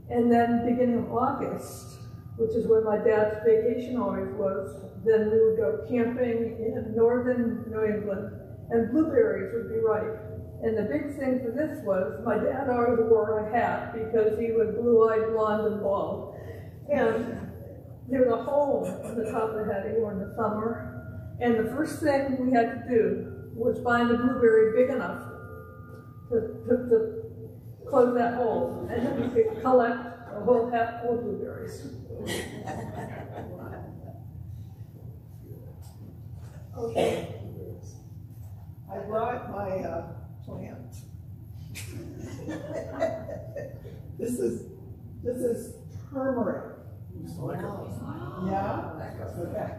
And then beginning of August, which is where my dad's vacation always was, then we would go camping in northern New England, and blueberries would be ripe. And the big thing for this was, my dad always wore a hat because he was blue-eyed, blonde, and bald. And there was a hole on the top of the hat he wore in the summer. And the first thing we had to do was find a blueberry big enough to close that hole, and then we could collect a whole hat full of blueberries. Okay. I brought my plants. This is turmeric. Yeah? Okay.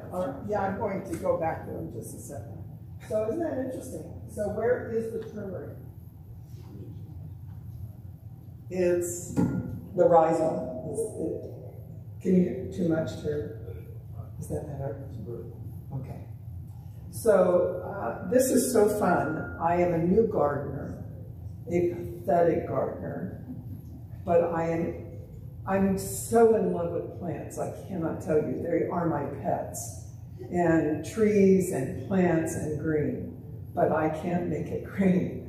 Yeah, I'm going to go back there in just a second. So isn't that interesting? So where is the turmeric? It's the rhizome. Can you hear too much, Terry? Is that better? Okay. So this is so fun. I am a new gardener, a pathetic gardener, but I'm so in love with plants. I cannot tell you. They are my pets. And trees and plants and green, but I can't make it green.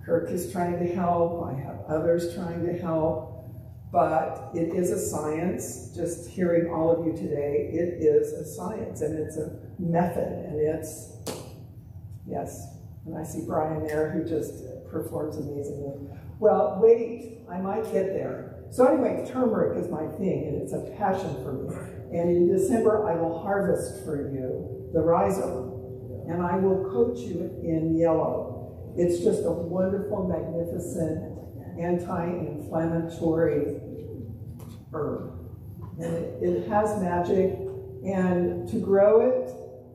Kirk is trying to help. I have others trying to help, but it is a science. Just hearing all of you today, it is a science and it's a method and it's, yes. And I see Brian there who just performs amazingly. Well, wait, I might get there. So anyway, turmeric is my thing and it's a passion for me. And in December, I will harvest for you the rhizome and I will coat you in yellow. It's just a wonderful, magnificent, anti-inflammatory herb. And it has magic. And to grow it,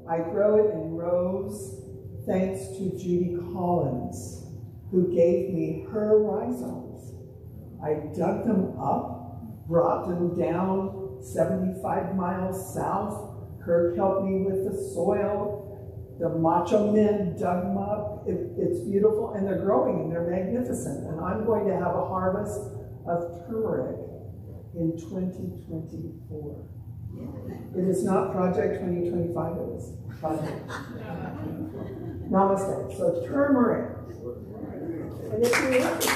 I grow it in rows thanks to Judy Collins, who gave me her rhizomes. I dug them up, brought them down 75 miles south. Kirk helped me with the soil. The macho men dug them up. It's beautiful, and they're growing, and they're magnificent. And I'm going to have a harvest of turmeric in 2024. It is not Project 2025, it is Project. Namaste. So turmeric. And if you look at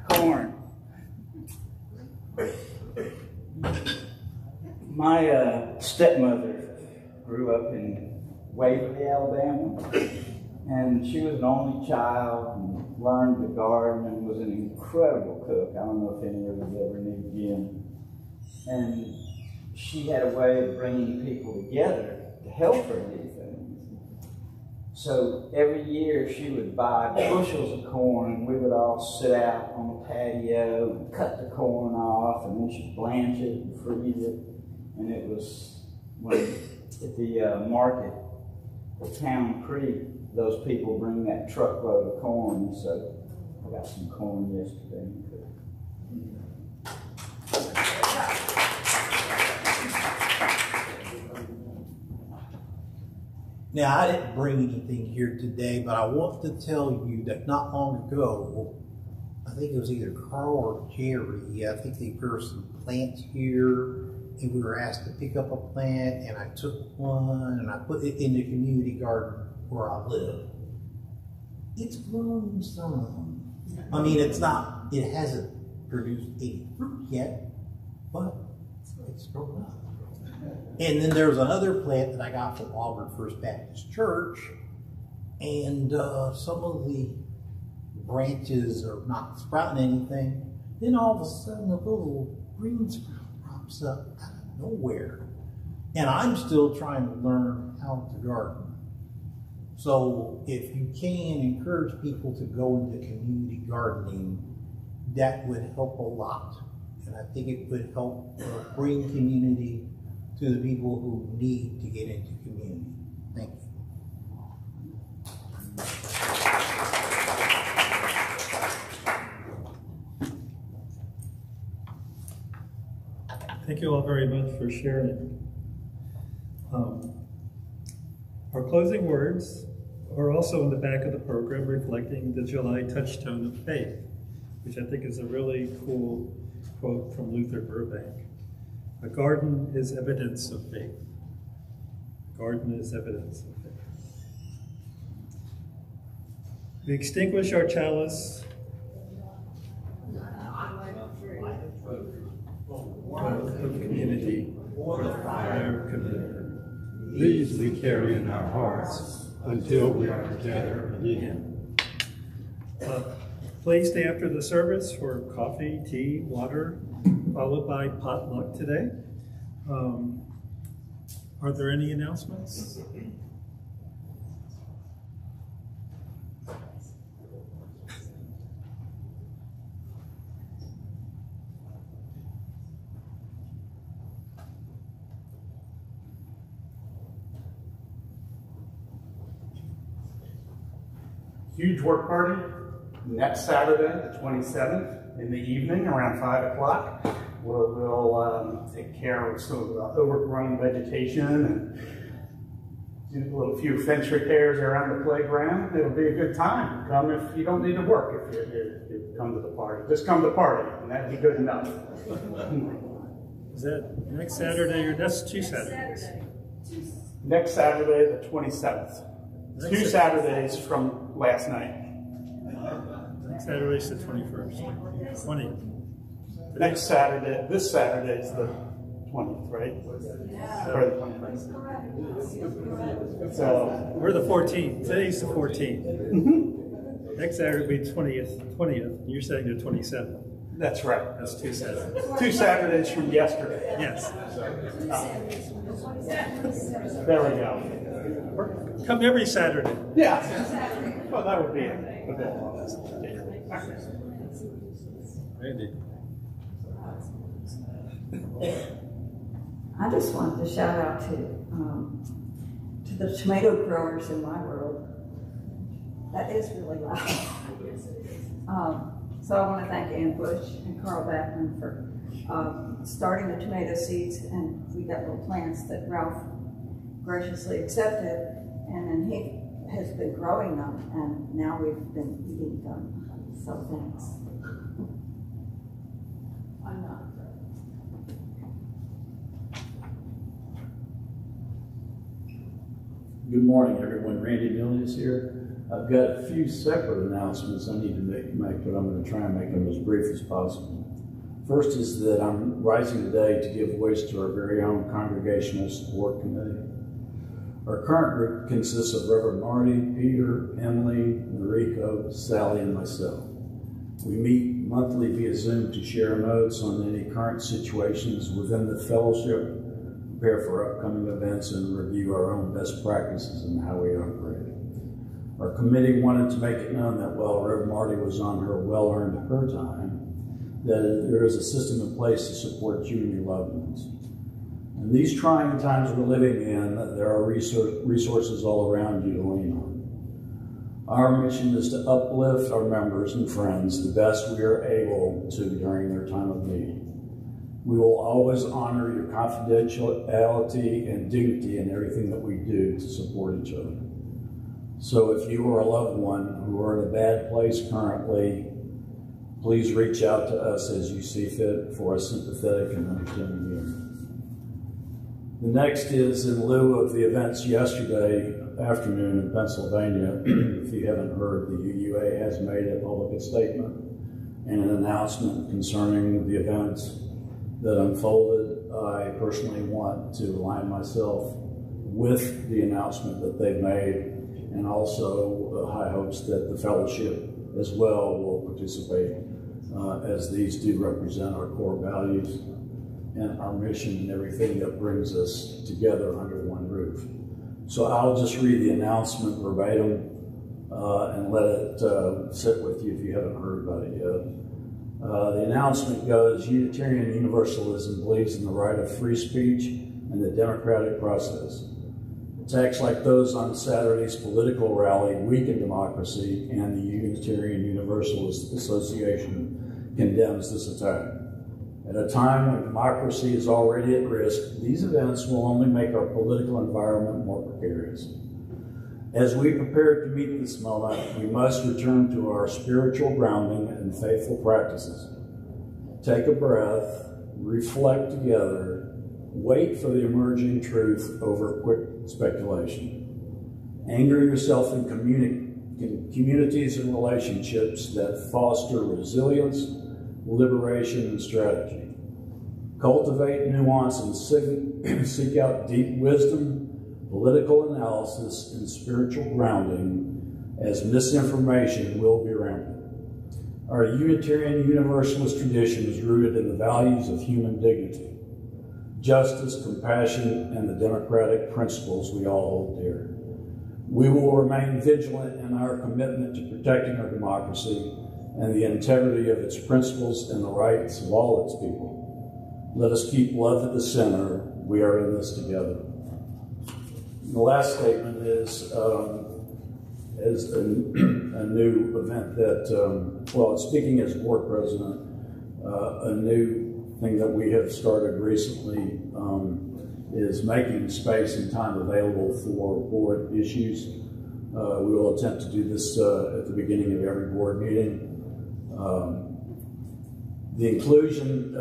corn. My stepmother grew up in Waverly, Alabama, and she was an only child and learned to garden and was an incredible cook. I don't know if any of you ever knew Jim. And she had a way of bringing people together to help her do things. So every year she would buy bushels of corn and we would all sit out on the patio and cut the corn off, and then she'd blanch it and freeze it. And it was when at the market at Town Creek, those people bring that truckload of corn. So I got some corn yesterday. Now, I didn't bring anything here today, but I want to tell you that not long ago, I think it was either Carl or Jerry, I think they grew some plants here, and we were asked to pick up a plant, and I took one, and I put it in the community garden where I live. It's grown some. I mean, it hasn't produced any fruit yet, but it's grown up. And then there's another plant that I got from Auburn First Baptist Church, and some of the branches are not sprouting anything. Then all of a sudden, a little green sprout pops up out of nowhere. And I'm still trying to learn how to garden. So if you can encourage people to go into community gardening, that would help a lot. And I think it would help bring community to the people who need to get into community. Thank you. Thank you all very much for sharing. Our closing words are also in the back of the program, reflecting the July touchstone of faith, which I think is a really cool quote from Luther Burbank. A garden is evidence of faith. A garden is evidence of faith. We extinguish our chalice of community with fire committed. These we carry in our hearts until we are together again. Please stay after the service for coffee, tea, water, followed by potluck today. Are there any announcements? Huge work party next Saturday, the 27th, in the evening around 5 o'clock. We'll take care of some of the overgrown vegetation and do a few fence repairs around the playground. It'll be a good time. Come if you don't need to work, if you come to the party. Just come to the party, and that'd be good enough. Is that next Saturday, or that's 2 Saturdays? Next Saturday, the 27th. 2 Saturdays from last night. Next Saturday is the 21st. 20th. Next Saturday, this Saturday is the 20th, right? Or the 21st. So we're the 14th. Today's the 14th. Mm-hmm. Next Saturday will be 20th. You're saying the 27th. That's right. That's 2 Saturdays. 2 Saturdays from yesterday. Yes. There we go. Come every Saturday. Yeah. Well, that would be it. Randy. I just wanted to shout out to the tomato growers in my world. That is really loud. So I want to thank Ann Bush and Carl Backman for starting the tomato seeds, and we got little plants that Ralph graciously accepted, and then he has been growing them, and now we've been eating them. So thanks. I'm not. Good morning, everyone. Randy Millius here. I've got a few separate announcements I need to make, but I'm going to try and make them as brief as possible. First is that I'm rising today to give voice to our very own Congregational Support Committee. Our current group consists of Reverend Marty, Peter, Emily, Noriko, Sally, and myself. We meet monthly via Zoom to share notes on any current situations within the fellowship, prepare for upcoming events, and review our own best practices and how we operate. Our committee wanted to make it known that while Reverend Marty was on her well-earned her time, that there is a system in place to support you and your loved ones. In these trying times we're living in, there are resources all around you to lean on. Our mission is to uplift our members and friends the best we are able to during their time of need. We will always honor your confidentiality and dignity in everything that we do to support each other. So if you or a loved one who are in a bad place currently, please reach out to us as you see fit for a sympathetic and understanding ear. The next is in lieu of the events yesterday afternoon in Pennsylvania. If you haven't heard, the UUA has made a public statement and an announcement concerning the events that unfolded. I personally want to align myself with the announcement that they've made, and also high hopes that the fellowship as well will participate, as these do represent our core values and our mission and everything that brings us together under one roof. So I'll just read the announcement verbatim and let it sit with you if you haven't heard about it yet. The announcement goes, Unitarian Universalism believes in the right of free speech and the democratic process. Attacks like those on Saturday's political rally weaken democracy, and the Unitarian Universalist Association condemns this attack. At a time when democracy is already at risk, these events will only make our political environment more precarious. As we prepare to meet this moment, we must return to our spiritual grounding and faithful practices. Take a breath, reflect together, wait for the emerging truth over quick speculation. Anchor yourself in communities and relationships that foster resilience, liberation, and strategy. Cultivate nuance and seek out deep wisdom, political analysis, and spiritual grounding as misinformation will be rampant. Our Unitarian Universalist tradition is rooted in the values of human dignity, justice, compassion, and the democratic principles we all hold dear. We will remain vigilant in our commitment to protecting our democracy and the integrity of its principles and the rights of all its people. Let us keep love at the center. We are in this together. The last statement is a new event that, well, speaking as board president, a new thing that we have started recently is making space and time available for board issues. We will attempt to do this at the beginning of every board meeting. The inclusion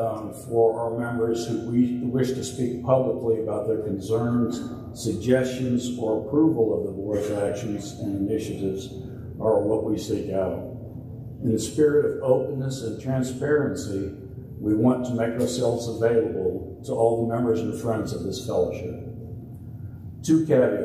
for our members who wish to speak publicly about their concerns, suggestions, or approval of the board's actions and initiatives are what we seek out. In the spirit of openness and transparency, we want to make ourselves available to all the members and friends of this fellowship. Two caveats.